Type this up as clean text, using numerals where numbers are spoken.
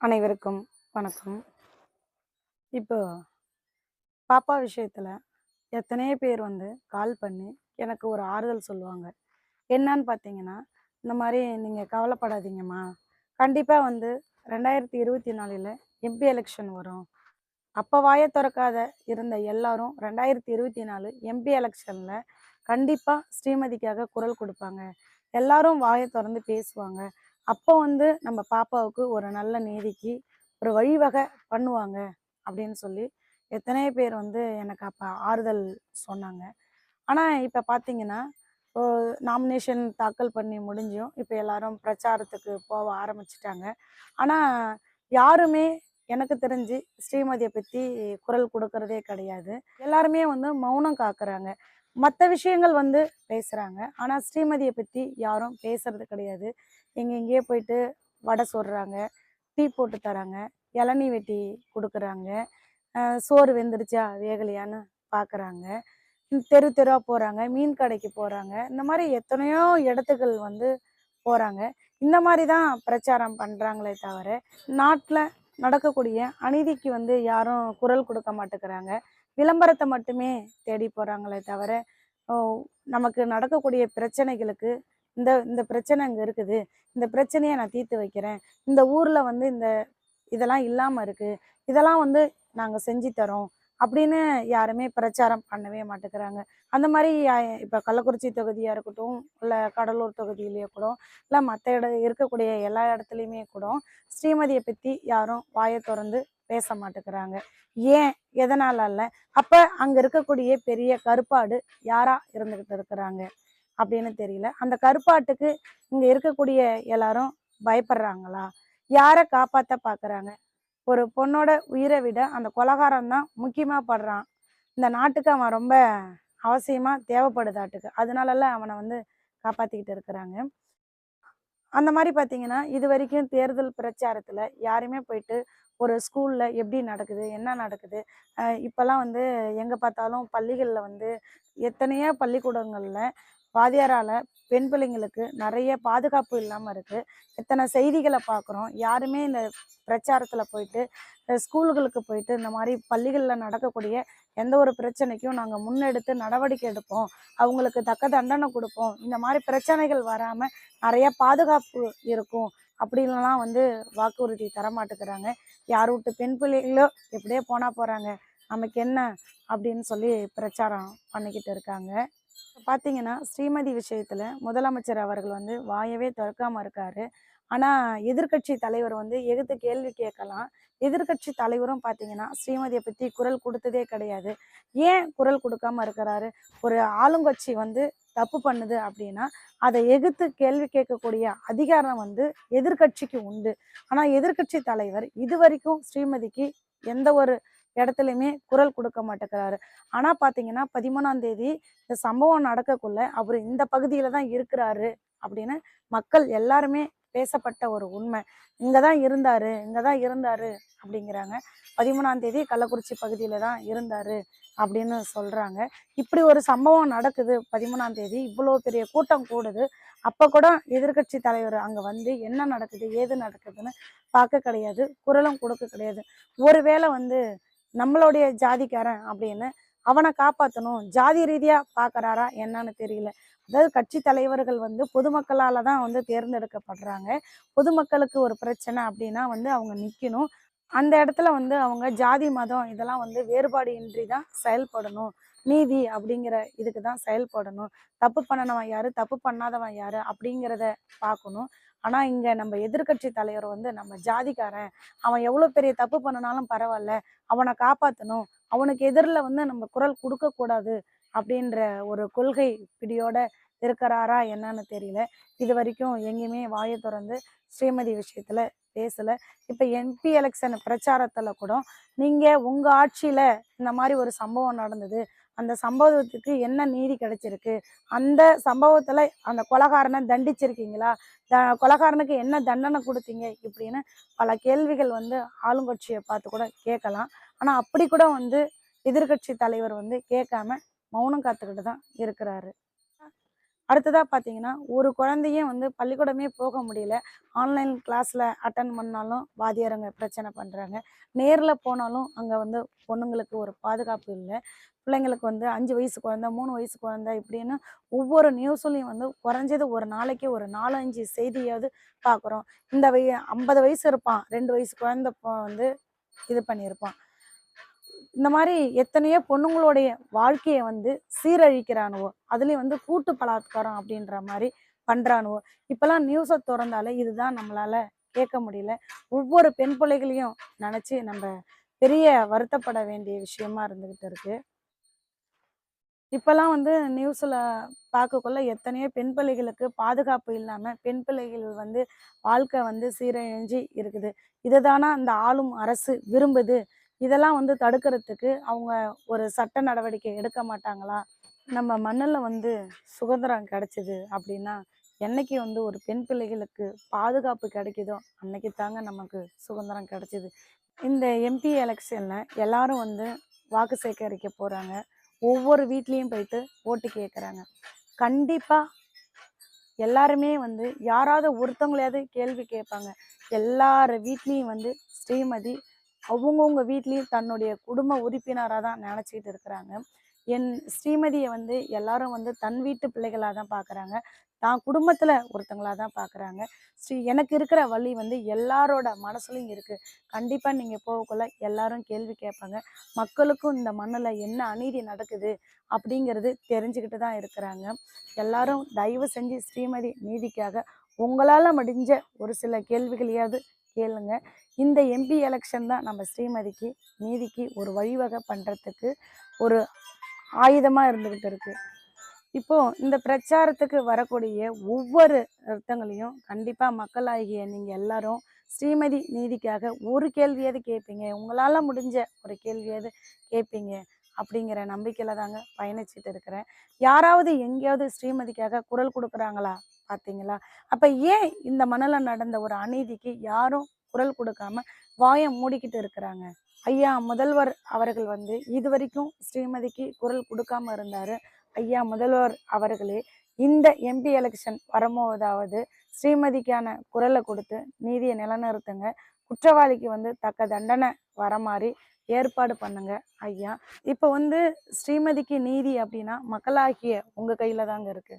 அனைவருக்கும் வணக்கம். இப்போ பாப்பா விஷயத்துல எத்தனையோ பேர் வந்து கால் பண்ணி எனக்கு ஒரு ஆறுதல் சொல்லுவாங்க. என்னன்னு பார்த்தீங்கன்னா, இந்த மாரி "நீங்க கவலைப்படாதீங்கம்மா. கண்டிப்பா வந்து 2024ல எம்பி எலெக்ஷன் வரும். அப்ப வாய தொறக்காத இருந்த எல்லாரும் 2024 எம்பி எலெக்ஷன்ல கண்டிப்பா ஸ்ரீமதிக்காக குரல் குடுப்பாங்க. எல்லாரும் வாய தொறந்து பேசுவாங்க. அப்போ வந்து நம்ம பாப்பாவுக்கு ஒரு நல்ல நீதிக்கு ஒரு வழிவகை பண்ணுவாங்க." அப்படின்னு சொல்லி எத்தனையோ பேர் வந்து எனக்கு அப்ப ஆறுதல் சொன்னாங்க. ஆனா இப்ப பார்த்தீங்கன்னா, இப்போ நாமினேஷன் தாக்கல் பண்ணி முடிஞ்சும், இப்ப எல்லாரும் பிரச்சாரத்துக்கு போக ஆரம்பிச்சுட்டாங்க. ஆனா யாருமே எனக்கு தெரிஞ்சு ஸ்ரீமதிய பத்தி குரல் கொடுக்கறதே கிடையாது. எல்லாருமே வந்து மௌனம் காக்குறாங்க. மத்த விஷயங்கள் வந்து பேசுறாங்க. ஆனா ஸ்ரீமதிய பத்தி யாரும் பேசுறது கிடையாது. எங்கெங்கேயோ போயிட்டு வடை சுடுறாங்க, டீ போட்டு தராங்க, இளநீ வெட்டி குடுக்குறாங்க. சோறு வெந்துருச்சா, வேகலையான்னு பார்க்குறாங்க. தெரு தெருவா போறாங்க, மீன் கடைக்கு போறாங்க. இந்த மாரி எத்தனையோ இடத்துகள் வந்து போறாங்க. இந்த மாரி தான் பிரச்சாரம் பண்றாங்களே தவிர, நாட்ல நடக்கக்கூடிய அநீதிக்கு வந்து யாரும் குரல் கொடுக்க மாட்டேங்கிறாங்க. விளம்பரத்த மட்டுமே தேடி போறாங்களே தவிர, ஓ நமக்கு நடக்கக்கூடிய பிரச்சனைகளுக்கு, இந்த இந்த பிரச்சனை இங்க இருக்குது. இந்த பிரச்சனைய நான் தீர்த்து வைக்கிறேன். இந்த ஊர்ல வந்து இதெல்லாம் இல்லாம இருக்கு. இதெல்லாம் வந்து நாங்க செஞ்சு தரோம். அப்படின்னு யாருமே பிரச்சாரம் பண்ணவே மாட்டேங்கிறாங்க. அந்த மாரி இப்ப கள்ளக்குறிச்சி தொகுதியா இருக்கட்டும், இல்ல கடலூர் தொகுதியிலேயே கூட, இல்ல மத்த இருக்கக்கூடிய எல்லா இடத்துலயுமே கூட, ஸ்ரீமதிய பத்தி யாரும் வாய தொறந்து பேச மாட்டேங்கிறாங்க. ஏன்? எதனால இல்ல? அப்ப அங்க இருக்கக்கூடிய பெரிய கருப்பாடு யாரா இருந்துகிட்டு இருக்கிறாங்க? அப்படின்னு தெரியல. அந்த கருப்பாட்டுக்கு இங்க இருக்கக்கூடிய எல்லாரும் பயப்படுறாங்களா? யார காப்பாத்த பார்க்குறாங்க? ஒரு பொண்ணோட உயிரை விட அந்த கொலைகாரன் தான் முக்கியமா படுறான். இந்த நாட்டுக்கு அவன் ரொம்ப அவசியமா தேவைப்படுதாட்டுக்கு. அதனாலலாம் அவன வந்து காப்பாத்திக்கிட்டு இருக்கிறாங்க. அந்த மாரி பார்த்தீங்கன்னா, இதுவரைக்கும் தேர்தல் பிரச்சாரத்துல யாருமே போயிட்டு ஒரு ஸ்கூல்ல எப்படி நடக்குது? என்ன நடக்குது? இப்பலாம் வந்து எங்க பார்த்தாலும் பள்ளிகள்ல வந்து எத்தனையோ பள்ளிக்கூடங்கள்ல வாத்தியாரால பெண் பிள்ளைங்களுக்கு நெறைய பாதுகாப்பு இல்லாம இருக்கு. எத்தன செய்திகள பார்க்குறோம். யாருமே இந்த பிரச்சாரத்துல போயிட்டு ஸ்கூல்களுக்கு போயிட்டு இந்த மாரி பள்ளிகள்ல நடக்கக்கூடிய எந்த ஒரு பிரச்சனைக்கும் நாங்க முன்னெடுத்து நடவடிக்கை எடுப்போம். அவங்களுக்கு தக்க தண்டனை குடுப்போம். இந்த மாரி பிரச்சனைகள் வராம நெறைய பாதுகாப்பு இருக்கும். அப்படின்லாம் வந்து வாக்குறுதி தரமாட்டேங்கிறாங்க. யார் வூட்டு பெண் பிள்ளைகளோ எப்படியோ போனா போறாங்க. நமக்கு என்ன அப்படின்னு சொல்லி பிரச்சாரம் பண்ணிக்கிட்டு இருக்காங்க. பார்த்தீங்கன்னா, ஸ்ரீமதி விஷயத்துல முதலமைச்சர் அவர்கள் வந்து வாயவே தொறக்காம இருக்காரு. ஆனா, எதிர்க்கட்சி தலைவர் வந்து எதிர்த்து கேள்வி கேட்கலாம். எதிர்க்கட்சி தலைவரும் பார்த்தீங்கன்னா, ஸ்ரீமதிய பத்தி குரல் குடுத்ததே கிடையாது. ஏன் குரல் குடுக்காம இருக்கிறாரு? ஒரு ஆளுங்கட்சி வந்து தப்பு பண்ணுது அப்படின்னா, அத எதிர்த்து கேள்வி கேட்கக்கூடிய அதிகாரம் வந்து எதிர்க்கட்சிக்கு உண்டு. ஆனா, எதிர்க்கட்சி தலைவர் இதுவரைக்கும் ஸ்ரீமதிக்கு எந்த ஒரு இடத்துலயுமே குரல் குடுக்க மாட்டேங்கிறாரு. ஆனா பார்த்தீங்கன்னா, 13ஆம் தேதி இந்த சம்பவம் நடக்கக்குள்ள அவரு இந்த பகுதியில தான் இருக்கிறாரு அப்படின்னு மக்கள் எல்லாருமே பேசப்பட்ட ஒரு உண்மை. இங்க தான் இருந்தாரு, இங்க தான் இருந்தாரு அப்படிங்கிறாங்க. 13ஆம் தேதி கள்ளக்குறிச்சி பகுதியில தான் இருந்தாரு அப்படின்னு சொல்றாங்க. இப்படி ஒரு சம்பவம் நடக்குது 13ஆம் தேதி. இவ்வளோ பெரிய கூட்டம் கூடுது. அப்ப கூட எதிர்க்கட்சி தலைவர் அங்க வந்து என்ன நடக்குது, ஏது நடக்குதுன்னு பார்க்க கிடையாது. குரலும் கொடுக்க கிடையாது. ஒருவேளை வந்து நம்மளுடைய ஜாதிக்காரன் அப்படின்னு அவன காப்பாத்தணும். ஜாதி ரீதியா பார்க்குறாரா என்னன்னு தெரியல. அதாவது கட்சி தலைவர்கள் வந்து பொதுமக்களால தான் வந்து தேர்ந்தெடுக்கப்படுறாங்க. பொதுமக்களுக்கு ஒரு பிரச்சனை அப்படின்னா வந்து அவங்க நிக்கணும். அந்த இடத்துல வந்து அவங்க ஜாதி, மதம் இதெல்லாம் வந்து வேறுபாடு இன்றி தான் செயல்படணும். நீதி அப்படிங்கிற இதுக்கு தான் செயல்படணும். தப்பு பண்ணுனவன் யாரு, தப்பு பண்ணாதவன் யாரு அப்படிங்கிறத பார்க்கணும். ஆனா இங்க நம்ம எதிர்க்கட்சி தலைவர் வந்து நம்ம ஜாதிக்காரன், அவன் எவ்வளோ பெரிய தப்பு பண்ணுனாலும் பரவால்ல, அவன காப்பாத்தணும். அவனுக்கு எதிர்ல வந்து நம்ம குரல் குடுக்கக்கூடாது அப்படின்ற ஒரு கொள்கை பிடியோட இருக்கிறாரா என்னன்னு தெரியல. இதுவரைக்கும் எங்கேயுமே வாய தொறந்து ஸ்ரீமதி விஷயத்துல பேசல. இப்ப எம்பி எலெக்ஷன் பிரச்சாரத்துல கூட நீங்க உங்க ஆட்சியில இந்த மாரி ஒரு சம்பவம் நடந்தது. அந்த சம்பவத்துக்கு என்ன நீதி கிடைச்சிருக்கு? அந்த சம்பவத்துல அந்த கொலைகாரன தண்டிச்சிருக்கீங்களா? கொலைகாரனுக்கு என்ன தண்டனை குடுத்தீங்க? இப்படின்னு பல கேள்விகள் வந்து ஆளுங்கட்சிய பார்த்து கூட கேட்கலாம். ஆனா அப்படி கூட வந்து எதிர்க்கட்சி தலைவர் வந்து கேட்காம மௌனம் காத்துக்கிட்டு தான் இருக்கிறாரு. அடுத்ததா பார்த்தீங்கன்னா, ஒரு குழந்தையும் வந்து பள்ளிக்கூடமே போக முடியல. ஆன்லைன் கிளாஸ்ல அட்டெண்ட் பண்ணாலும் வாத்தியாருங்க பிரச்சனை பண்றாங்க. நேர்ல போனாலும் அங்க வந்து பொண்ணுங்களுக்கு ஒரு பாதுகாப்பு இல்ல. பிள்ளைங்களுக்கு வந்து 5 வயசு குழந்தை, 3 வயசு குழந்தை இப்படின்னு ஒவ்வொரு நியூஸ்லயும் வந்து குறைஞ்சது ஒரு நாளைக்கு ஒரு 4, 5 செய்தியாவது பார்க்குறோம். இந்த 50 வயசு இருப்பான். 2 வயசு குழந்தை வந்து இது பண்ணியிருப்பான். இந்த மாரி எத்தனையோ பொண்ணுங்களுடைய வாழ்க்கைய வந்து சீரழிக்கிறானுவோ! அதுலயும் வந்து கூட்டு பலாத்காரம் அப்படின்ற மாரி பண்றானுவோ! இப்பலாம் நியூஸ தொறந்தாலே இதுதான் நம்மளால கேட்க முடியல. ஒவ்வொரு பெண் பிள்ளைகளையும் நெனச்சு நம்ப பெரிய வருத்தப்பட வேண்டிய விஷயமா இருந்துகிட்டு இருக்கு. இப்பலாம் வந்து நியூஸ்ல பார்க்கக்குள்ள எத்தனையோ பெண் பிள்ளைகளுக்கு பாதுகாப்பு இல்லாம, பெண் பிள்ளைகள் வந்து வாழ்க்கை வந்து சீரழிஞ்சு இருக்குது. இத தானா அந்த ஆளும் அரசு விரும்புது. இதெல்லாம் வந்து தடுக்கிறதுக்கு அவங்க ஒரு சட்ட நடவடிக்கை எடுக்க மாட்டாங்களா? நம்ம மண்ணுல வந்து சுதந்திரம் கிடைச்சது அப்படின்னா, என்னைக்கு வந்து ஒரு பெண் பிள்ளைகளுக்கு பாதுகாப்பு கிடைக்குதோ, அன்னைக்கு தாங்க நமக்கு சுதந்திரம் கிடைச்சது. இந்த எம்பி எலெக்ஷன்ல எல்லாரும் வந்து வாக்கு சேகரிக்க போறாங்க. ஒவ்வொரு வீட்லயும் போயிட்டு ஓட்டு கேட்குறாங்க. கண்டிப்பா எல்லாருமே வந்து யாராவது ஒருத்தவங்களையாவது கேள்வி கேட்பாங்க. எல்லார் வீட்லயும் வந்து ஸ்ரீமதி அவங்கவங்க வீட்லயும் தன்னுடைய குடும்ப உறுப்பினரா தான் நெனச்சுக்கிட்டு இருக்கிறாங்க. என் ஸ்ரீமதிய வந்து எல்லாரும் வந்து தன் வீட்டு பிள்ளைகளா தான் பார்க்குறாங்க. தான் குடும்பத்துல ஒருத்தங்களா தான் பார்க்குறாங்க. எனக்கு இருக்கிற வலி வந்து எல்லாரோட மனசுலயும் இருக்கு. கண்டிப்பா நீங்க போகக்குள்ள எல்லாரும் கேள்வி கேட்பாங்க. மக்களுக்கும் இந்த மண்ணுல என்ன அநீதி நடக்குது அப்படிங்கிறது தெரிஞ்சுக்கிட்டு தான் இருக்கிறாங்க. எல்லாரும் தயவு செஞ்சு ஸ்ரீமதி நீதிக்காக உங்களால முடிஞ்ச ஒரு சில கேள்விகளையாவது கேளுங்க. இந்த எம்பி எலெக்ஷன் தான் நம்ம ஸ்ரீமதிக்கு நீதிக்கு ஒரு வழிவகை பண்றதுக்கு ஒரு ஆயுதமா இருந்துகிட்டு இருக்கு. இப்போ இந்த பிரச்சாரத்துக்கு வரக்கூடிய ஒவ்வொரு அர்த்தங்களையும் கண்டிப்பா மக்களாகிய நீங்க எல்லாரும் ஸ்ரீமதி நீதிக்காக ஒரு கேள்வியாவது கேட்பீங்க. உங்களால முடிஞ்ச ஒரு கேள்வியாவது கேட்பீங்க. அப்படிங்கிற நம்பிக்கையில தாங்க பயணிச்சுட்டு இருக்கிறேன். யாராவது எங்கேயாவது ஸ்ரீமதிக்காக குரல் கொடுக்குறாங்களா பார்த்தீங்களா? அப்ப ஏன் இந்த மண்ணுல நடந்த ஒரு அநீதிக்கு யாரும் குரல் கொடுக்காம வாய மூடிக்கிட்டு இருக்கிறாங்க? ஐயா முதல்வர் அவர்கள் வந்து இதுவரைக்கும் ஸ்ரீமதிக்கு குரல் கொடுக்காம இருந்தாரு. ஐயா முதல்வர் அவர்களே இந்த எம்பி எலெக்ஷன் வரும்போதாவது ஸ்ரீமதிக்கான குரலை கொடுத்து நீதியை நிலைநிறுத்துங்க. குற்றவாளிக்கு வந்து தக்க தண்டனை வர மாதிரி ஏற்பாடு பண்ணுங்க ஐயா. இப்போ வந்து ஸ்ரீமதிக்கு நீதி அப்படின்னா மக்களாகிய உங்க கையில தாங்க இருக்கு.